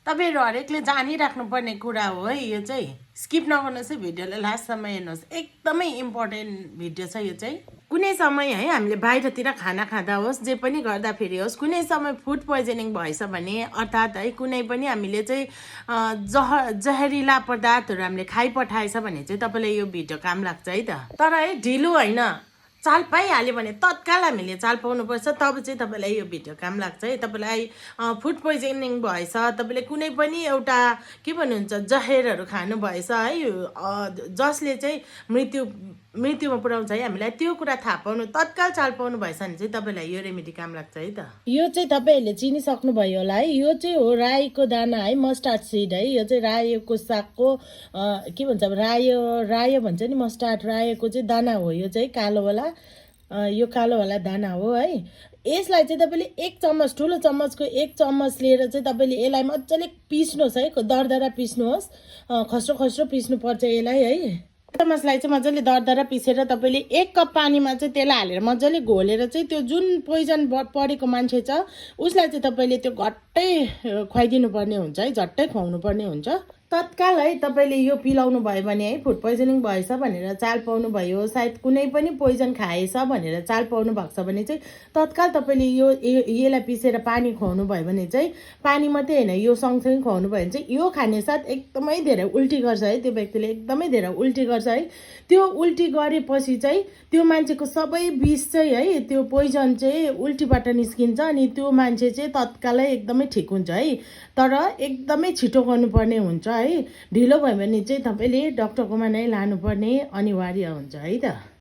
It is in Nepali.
तपाईहरु हरेकले जानिराख्नुपर्ने कुरा हो है यो चाहिँ स्किप नगर्नुहोस् है भिडियोलाई लास्टसम्म हेर्नुहोस् एकदमै इम्पोर्टेन्ट भिडियो छ यो चाहिँ कुनै समय है हामीले बाहिरतिर खाना खाँदा होस् जे पनि गर्दाखेरि होस् कुनै समय फुड पोइजनिङ भएछ भने अर्थात् है कुनै पनि हामीले चाहिँ जहरिला पदार्थहरू हामीले खाइपठाएछ भने चाहिँ तपाईँलाई यो भिडियो काम लाग्छ है त तर है ढिलो होइन चाल पाइहाल्यो भने तत्काल हामीले चाल पाउनुपर्छ तब चाहिँ तपाईँलाई यो भिडियो काम लाग्छ है तपाईँलाई फुड पोइजनिङ भएछ तपाईँले कुनै पनि एउटा के भन्नुहुन्छ जहरहरू खानु भएछ है जसले चाहिँ मृत्युमा पुर्याउँछ है हामीलाई त्यो कुरा थाहा पाउनु तत्काल चाल पाउनु भएछ भने चाहिँ तपाईँलाई यो रेमेडी काम लाग्छ है त यो चाहिँ तपाईँहरूले चिनिसक्नुभयो होला है यो चाहिँ हो राईको दाना है मस्टार्ड सिड है यो चाहिँ रायोको सागको के भन्छ रायो भन्छ नि मस्टार्ड रायोको चाहिँ दाना हो यो चाहिँ कालोवाला यो कालोवाला दाना हो है यसलाई चाहिँ तपाईँले एक चम्मच ठुलो चम्मचको एक चम्मच लिएर चाहिँ तपाईँले यसलाई मजाले पिस्नुहोस् है दरदरा पिस्नुहोस् खस्रो खस्रो पिस्नुपर्छ यसलाई है चम्मचलाई चाहिँ मजाले दरदरा पिसेर तपाईँले एक कप पानीमा चाहिँ त्यसलाई हालेर मजाले घोलेर चाहिँ त्यो जुन पोइजन परेको मान्छे छ उसलाई चाहिँ तपाईँले त्यो घट्टै खुवाइदिनु पर्ने हुन्छ है झट्टै खुवाउनु पर्ने हुन्छ तत्काल है तपाईँले यो पिलाउनु भयो भने है फुड पोइजनिङ भएछ भनेर चाल पाउनु भयो सायद कुनै पनि पोइजन खाएछ भनेर चाल पाउनु भएको छ भने चाहिँ तत्काल तपाईँले यसलाई पिसेर पानी खुवाउनु भयो भने चाहिँ पानी मात्रै होइन यो सँगसँगै खुवाउनु भयो भने चाहिँ यो खाने साथ एकदमै धेरै उल्टी गर्छ है त्यो व्यक्तिले एकदमै धेरै उल्टी गर्छ है त्यो उल्टी गरेपछि चाहिँ त्यो मान्छेको सबै विष चाहिँ है त्यो पोइजन चाहिँ उल्टीबाट निस्किन्छ अनि त्यो मान्छे चाहिँ तत्कालै एकदमै ठिक हुन्छ है तर एकदमै छिटो गर्नुपर्ने हुन्छ है ढिलो भयो भने चाहिँ तपाईँले डक्टरकोमा नै लानुपर्ने अनिवार्य हुन्छ है त